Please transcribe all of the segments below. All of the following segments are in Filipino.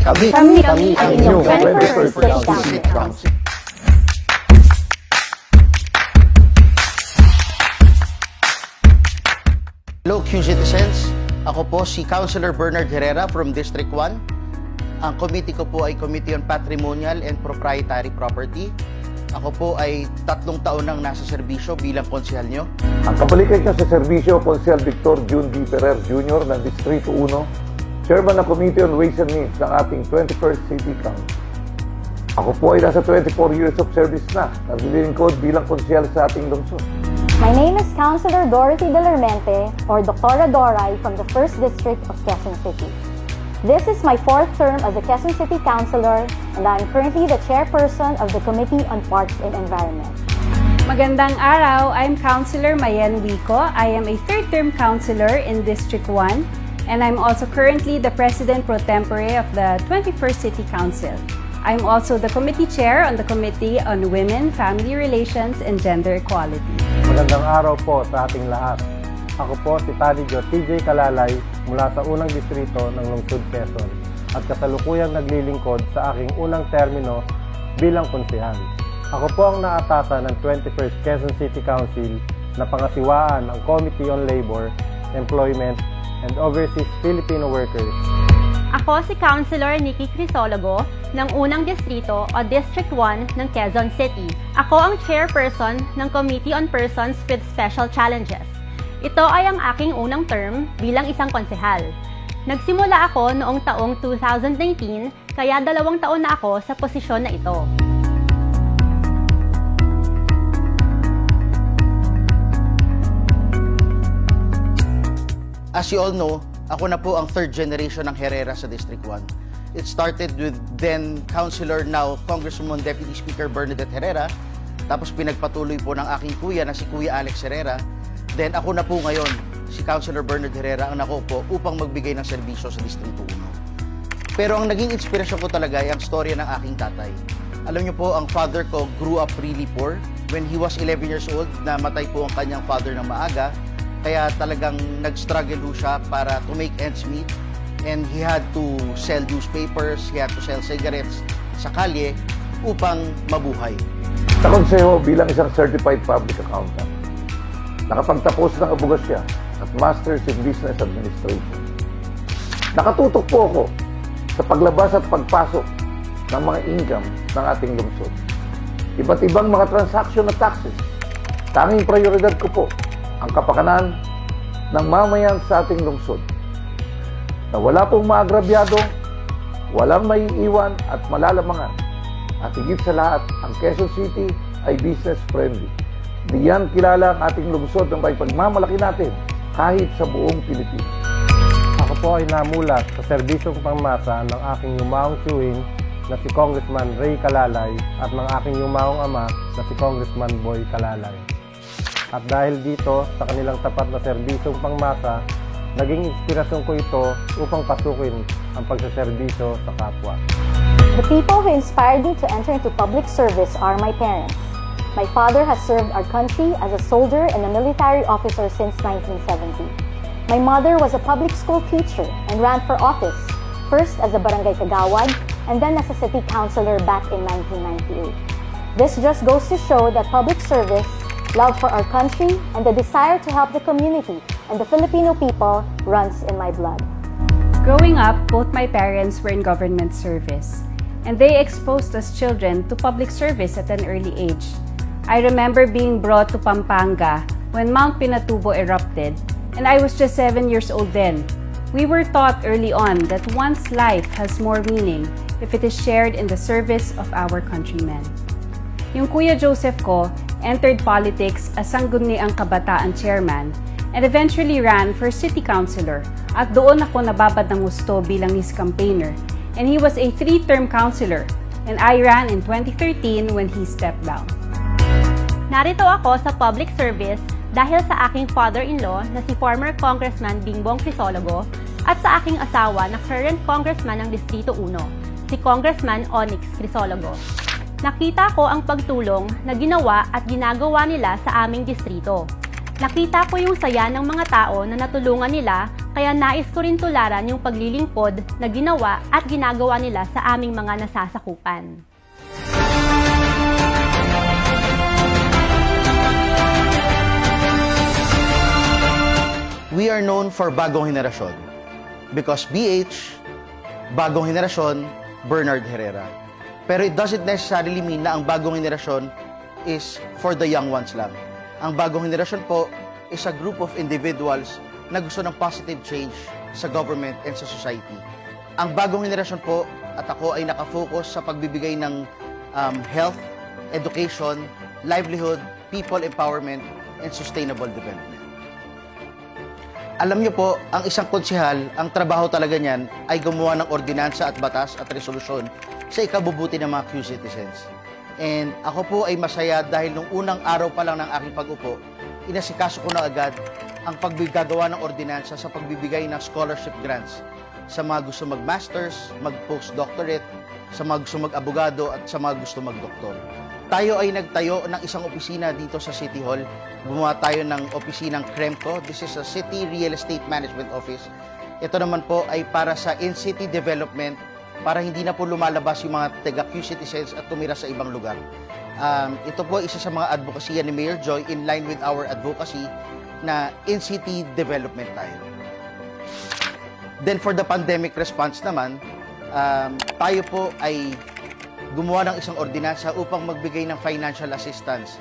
Kami ang inyong 21st City Council. Hello, Q citizens. Ako po si Councilor Bernard Herrera from District 1. Ang committee ko po ay Committee on Patrimonial and Proprietary Property. Ako po ay 3 taon nang nasa serbisyo bilang konsehal nyo. Ang kabalikan niya sa serbisyo, Konsehal Victor June D. Ferrer Jr. ng Distrito 1, Chairman ng Committee on Ways and Means ng ating 21st City Council. Ako po ay nasa 24 years of service na, naglilingkod bilang konsehal sa ating lungsod. My name is Councilor Dorothy Delermente, or Dr. Doray, from the 1st District of Quezon City. This is my 4th term as a Quezon City Councilor, and I am currently the chairperson of the Committee on Parks and Environment. Magandang araw, I'm Councilor Mayen Wico. I am a 3rd-term councilor in District 1, and I'm also currently the President Pro Tempore of the 21st City Council. I'm also the committee chair on the Committee on Women, Family Relations, and Gender Equality. Magandang araw po sa ating lahat. Ako po si Tanijo TJ Kalalay mula sa unang distrito ng Lungsod Quezon at kasalukuyang naglilingkod sa aking unang termino bilang konsehal. Ako po ang naatasan ng 21st Quezon City Council na pangasiwaan ang Committee on Labor, Employment, and Overseas Filipino Workers. Ako si Councilor Nikki Crisologo ng unang distrito o District 1 ng Quezon City. Ako ang chairperson ng Committee on Persons with Special Challenges. Ito ay ang aking unang term bilang isang konsehal. Nagsimula ako noong taong 2019, kaya 2 taon na ako sa posisyon na ito. As you all know, ako na po ang 3rd generation ng Herrera sa District 1. It started with then Councilor, now Congresswoman Deputy Speaker Bernadette Herrera. Tapos pinagpatuloy po ng aking kuya na si Kuya Alex Herrera. Then ako na po ngayon, si Councilor Bernard Herrera ang nakupo upang magbigay ng serbisyo sa Distrito 1. Pero ang naging inspirasyon ko talaga ay ang storya ng aking tatay. Alam niyo po, ang father ko grew up really poor. When he was 11 years old, namatay po ang kanyang father ng maaga. Kaya talagang nag-struggle siya para to make ends meet. And he had to sell newspapers, he had to sell cigarettes sa kalye upang mabuhay. Sa konseho bilang isang Certified Public Accountant, nakapagtapos ng abogasya at Masters in Business Administration. Nakatutok po ako sa paglabas at pagpasok ng mga income ng ating lungsod. Iba't ibang mga transaction at taxes. Tanging prioridad ko po ang kapakanan ng mamayan sa ating lungsod. Na wala pong maagrabyado, walang maiiwan at malalamangan. At higit sa lahat, ang Quezon City ay business friendly. Diyan kilala ang ating lungsod ng may pagmamalaki natin kahit sa buong Pilipinas. Ako po ay namulat sa serbisyong pangmasa ng aking yumaong tiyuhin na si Congressman Ray Kalalay at ng aking yumaong ama na si Congressman Boy Kalalay. At dahil dito sa kanilang tapat na serbisyong pangmasa, naging inspirasyon ko ito upang pasukin ang pagsaserbisyo sa kapwa. The people who inspired me to enter into public service are my parents. My father has served our country as a soldier and a military officer since 1970. My mother was a public school teacher and ran for office, first as a barangay kagawad and then as a city councilor back in 1998. This just goes to show that public service, love for our country, and the desire to help the community and the Filipino people runs in my blood. Growing up, both my parents were in government service, and they exposed us children to public service at an early age. I remember being brought to Pampanga when Mount Pinatubo erupted, and I was just 7 years old then. We were taught early on that one's life has more meaning if it is shared in the service of our countrymen. Yung Kuya Joseph ko entered politics as Sangguniang Kabataan Chairman and eventually ran for City Councilor, at doon ako nababad ng gusto bilang his campaigner, and he was a 3-term councilor, and I ran in 2013 when he stepped down. Narito ako sa public service dahil sa aking father-in-law na si former Congressman Bingbong Crisologo at sa aking asawa na current Congressman ng Distrito 1, si Congressman Onyx Crisologo. Nakita ko ang pagtulong na ginawa at ginagawa nila sa aming distrito. Nakita ko yung saya ng mga tao na natulungan nila, kaya nais ko rin tularan yung paglilingkod na ginawa at ginagawa nila sa aming mga nasasakupan. We are known for Bagong Henerasyon because BH, Bagong Henerasyon, Bernard Herrera. Pero it doesn't necessarily mean na ang Bagong Henerasyon is for the young ones lang. Ang Bagong Henerasyon po is a group of individuals na gusto ng positive change sa government and sa society. Ang Bagong Henerasyon po at ako ay nakafocus sa pagbibigay ng health, education, livelihood, people empowerment, and sustainable development. Alam niyo po, ang isang konsehal, ang trabaho talaga niyan ay gumawa ng ordinansa at batas at resolusyon sa ikabubuti ng mga Q-citizens. And ako po ay masaya dahil nung unang araw pa lang ng aking pag-upo, inasikaso ko na agad ang paggagawa ng ordinansa sa pagbibigay ng scholarship grants sa mga gusto mag-masters, mag-postdoctorate, sa mga gusto mag-abogado at sa mga gusto mag-doktor. Tayo ay nagtayo ng isang opisina dito sa City Hall. Gumawa tayo ng opisinang CREMCO. This is a City Real Estate Management Office. Ito naman po ay para sa in-city development, para hindi na po lumalabas yung mga taga-Q-citizens at tumira sa ibang lugar. Ito po isa sa mga advokasya ni Mayor Joy in line with our advocacy na in-city development tayo. Then for the pandemic response naman, tayo po ay gumawa ng isang ordinansa upang magbigay ng financial assistance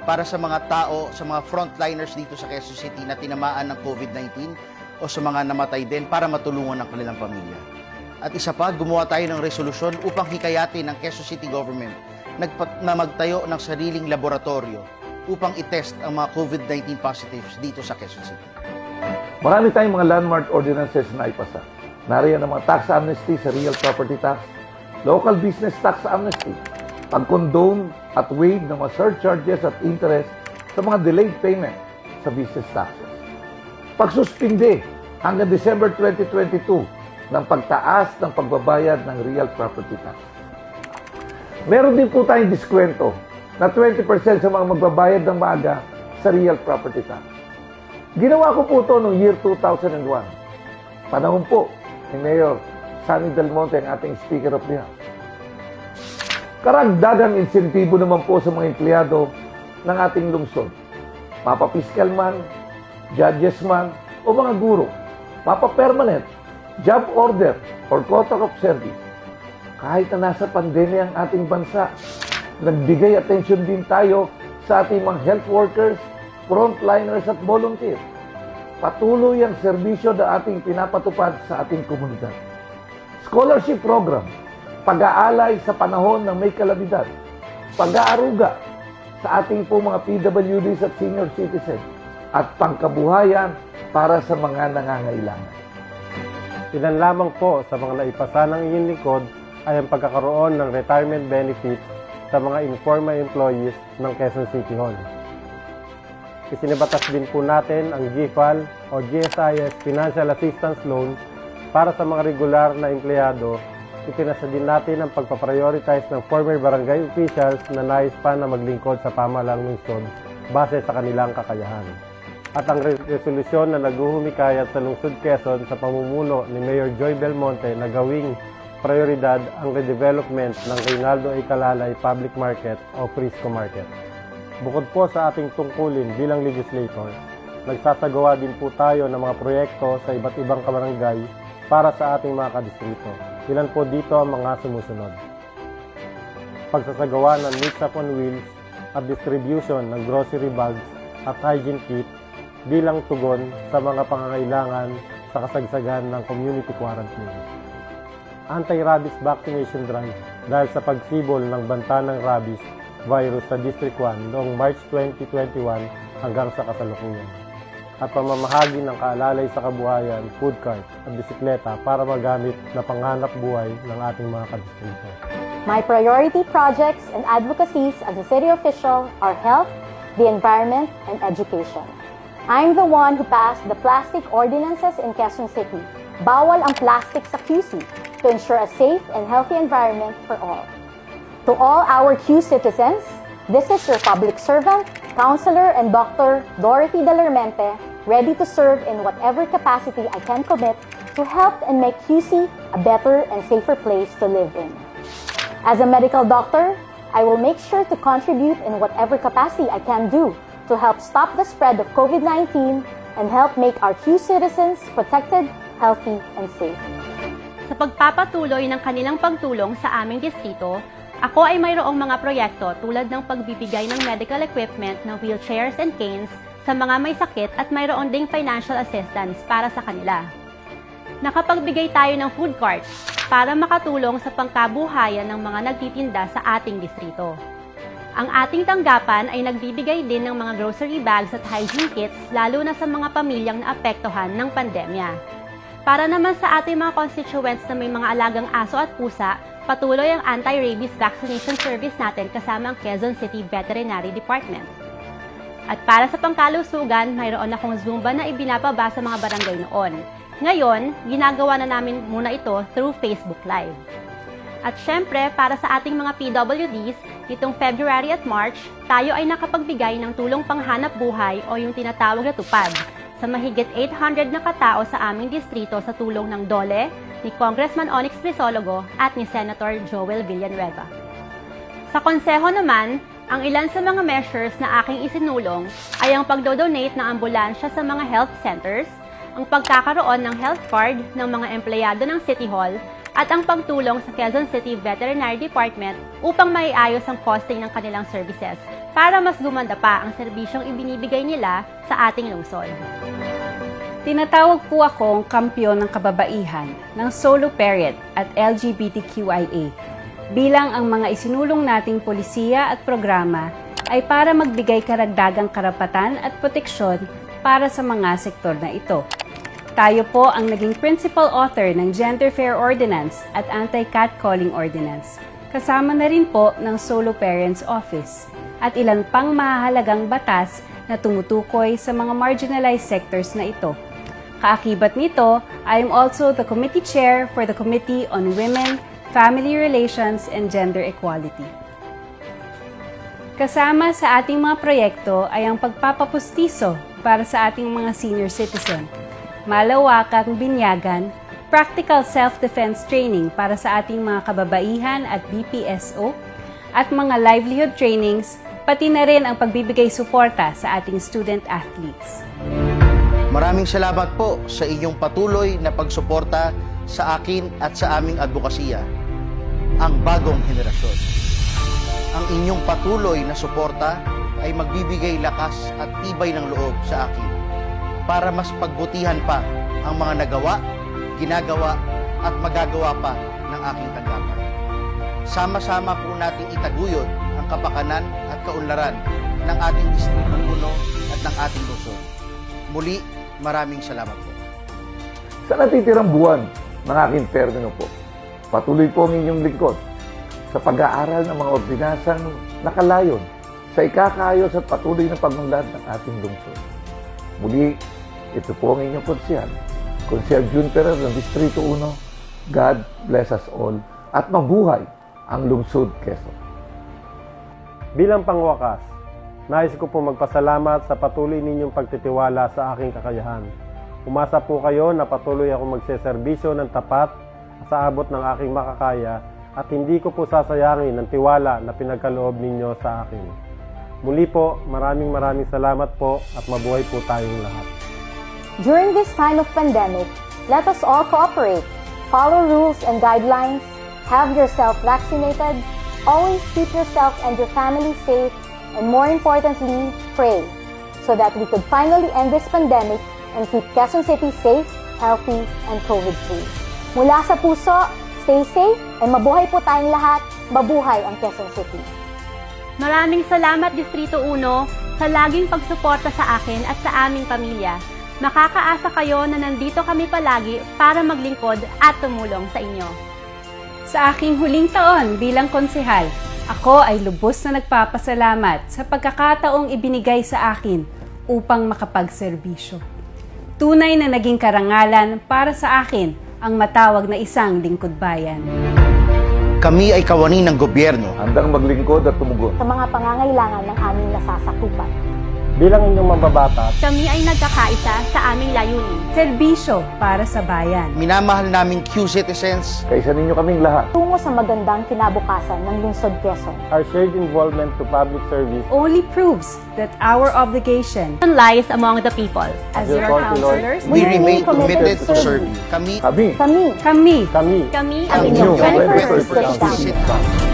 para sa mga tao, sa mga frontliners dito sa Quezon City na tinamaan ng COVID-19 o sa mga namatay din para matulungan ang kanilang pamilya. At isa pa, gumawa tayo ng resolusyon upang hikayatin ng Quezon City Government na magtayo ng sariling laboratorio upang itest ang mga COVID-19 positives dito sa Quezon City. Marami tayong mga landmark ordinances na ipasa. Nariyan ang mga tax amnesty sa real property tax, local business tax amnesty, pag-condone at waive ng mga surcharges at interest sa mga delayed payment sa business taxes. Pagsuspinde hanggang December 2022 ng pagtaas ng pagbabayad ng real property tax. Meron din po tayong diskwento na 20% sa mga magbabayad ng maaga sa real property tax. Ginawa ko po ito noong year 2001. Panahon po ni Mayor Sunny Del Monte, ang ating Speaker of the House. Karagdagang insentibo naman po sa mga empleyado ng ating lungsod. Mapa-fiscal man, judges man, o mga guro. Mapa-permanent, job order, or contract of service. Kahit na nasa pandemya ang ating bansa, nagbigay atensyon din tayo sa ating mga health workers, frontliners at volunteers. Patuloy ang serbisyo na ating pinapatupad sa ating komunidad. Scholarship program, pag-aalay sa panahon ng may kalamidad, pag-aaruga sa ating po mga PWDs at senior citizens, at pangkabuhayan para sa mga nangangailangan. Ilan lamang po sa mga naipasa ng inyong lingkod ay ang pagkakaroon ng retirement benefit sa mga informal employees ng Quezon City Hall. Isinibatas din po natin ang GFAL o GSIS Financial Assistance Loan para sa mga regular na empleyado. Ipinasa din natin ang pagpaprioritize ng former barangay officials na nais pa na maglingkod sa pamahalaang lungsod base sa kanilang kakayahan. At ang resolusyon na naghuhumikayat sa lungsod Quezon sa pamumuno ni Mayor Joy Belmonte na gawing prioridad ang redevelopment ng Reynaldo A. Calalay Public Market o Frisco Market. Bukod po sa ating tungkulin bilang legislator, nagsasagawa din po tayo ng mga proyekto sa iba't ibang kabarangay para sa ating mga kadistrito. Ilan po dito ang mga sumusunod. Pagsasagawa ng Meals on Wheels at distribution ng grocery bags at hygiene kit bilang tugon sa mga pangangailangan sa kasagsagan ng community quarantine. Anti-rabies vaccination drive dahil sa pagsibol ng banta ng rabies virus sa District 1 noong March 2021 hanggang sa kasalukuyan. At pamamahagi ng kaalalay sa kabuhayan, food cart at bisikleta para magamit na panghanap buhay ng ating mga kadistrito. My priority projects and advocacies as a city official are health, the environment, and education. I'm the one who passed the plastic ordinances in Quezon City. Bawal ang plastic sa QC to ensure a safe and healthy environment for all. To all our Q citizens, This is your public servant, counselor, and Dr. Dorothy Delermente, ready to serve in whatever capacity I can commit to help and make QC a better and safer place to live in. As a medical doctor, I will make sure to contribute in whatever capacity I can do to help stop the spread of COVID-19 and help make our Q citizens protected, healthy, and safe. Sa pagpapatuloy ng kanilang pagtulong sa aming distrito, ako ay mayroong mga proyekto tulad ng pagbibigay ng medical equipment ng wheelchairs and canes sa mga may sakit at mayroon ding financial assistance para sa kanila. Nakapagbigay tayo ng food carts para makatulong sa pangkabuhayan ng mga nagtitinda sa ating distrito. Ang ating tanggapan ay nagbibigay din ng mga grocery bags at hygiene kits lalo na sa mga pamilyang naapektuhan ng pandemya. Para naman sa ating mga constituents na may mga alagang aso at pusa, patuloy ang anti-rabies vaccination service natin kasama ang Quezon City Veterinary Department. At para sa pangkalusugan, mayroon akong Zumba na ibinababa sa mga barangay noon. Ngayon, ginagawa na namin muna ito through Facebook Live. At syempre, para sa ating mga PWDs, itong February at March, tayo ay nakapagbigay ng tulong panghanap buhay o yung tinatawag na tupad sa mahigit 800 na katao sa aming distrito sa tulong ng DOLE, ni Congressman Onyx Crisologo at ni Senator Joel Villanueva. Sa konseho naman, ang ilan sa mga measures na aking isinulong ay ang pagdodonate ng ambulansya sa mga health centers, ang pagkakaroon ng health card ng mga empleyado ng City Hall, at ang pagtulong sa Quezon City Veterinary Department upang maiayos ang costing ng kanilang services para mas gumanda pa ang serbisyong ibinibigay nila sa ating lungsod. Tinatawag po akong kampiyon ng kababaihan ng solo parent at LGBTQIA bilang ang mga isinulong nating polisiya at programa ay para magbigay karagdagang karapatan at proteksyon para sa mga sektor na ito. Tayo po ang naging principal author ng Gender Fair Ordinance at Anti-Catcalling Ordinance. Kasama na rin po ng Solo Parents Office at ilan pang mahahalagang batas na tumutukoy sa mga marginalized sectors na ito. Kaakibat nito, I am also the committee chair for the Committee on Women, Family Relations, and Gender Equality. Kasama sa ating mga proyekto ay ang pagpapapustiso para sa ating mga senior citizen, malawakang binyagan, practical self-defense training para sa ating mga kababaihan at BPSO, at mga livelihood trainings, pati na rin ang pagbibigay suporta sa ating student athletes. Maraming salamat po sa inyong patuloy na pagsuporta sa akin at sa aming advokasya, ang bagong henerasyon. Ang inyong patuloy na suporta ay magbibigay lakas at tibay ng loob sa akin para mas pagbutihan pa ang mga nagawa, ginagawa at magagawa pa ng aking tanggapan. Sama-sama po nating itaguyod ang kapakanan at kaunlaran ng ating distritong puno at ng ating lungsod. Muli, maraming salamat po. Sa natitirang buwan ng aking termino po, patuloy po ang inyong lingkod sa pag-aaral ng mga ordinasang nakalayon sa ikakaayos at patuloy na pagunlad ng ating lungsod. Muli, ito po ang inyong Konsyal June Perez ng Distrito 1. God bless us all at mabuhay ang lungsod Quezon. Bilang pangwakas, nais ko po magpasalamat sa patuloy ninyong pagtitiwala sa aking kakayahan. Umasa po kayo na patuloy ako magseserbisyo ng tapat sa abot ng aking makakaya at hindi ko po sasayangin ang tiwala na pinagkaloob ninyo sa akin. Muli po, maraming salamat po at mabuhay po tayong lahat. During this time of pandemic, let us all cooperate, follow rules and guidelines, have yourself vaccinated, always keep yourself and your family safe, and more importantly, pray so that we could finally end this pandemic and keep Quezon City safe, healthy, and COVID-free. Mula sa puso, stay safe, and mabuhay po tayong lahat. Mabuhay ang Quezon City. Maraming salamat Distrito 1 sa laging pagsuporta sa akin at sa aming pamilya. Makakaasa kayo na nandito kami palagi para maglingkod at tumulong sa inyo. Sa aking huling taon bilang konsehal, ako ay lubos na nagpapasalamat sa pagkakataong ibinigay sa akin upang makapagserbisyo. Tunay na naging karangalan para sa akin ang matawag na isang lingkod bayan. Kami ay kawani ng gobyerno. Handang maglingkod at tumugon. sa mga pangangailangan ng aming nasasakupan. Bilang inyong mambabatas, Kami ay nagkakaisa sa aming layunin. Serbisyo para sa bayan. Minamahal naming Q-citizens. Kaysa ninyo kaming lahat. Tungo sa magandang kinabukasan ng lungsod Quezon. our shared involvement to public service Only proves that our obligation Lies among the people. as your your councilors, counselors, We remain committed to serve you. Kami Kami. Kami, kami, Kami ang inyong inyong 21st 21st Council. Council.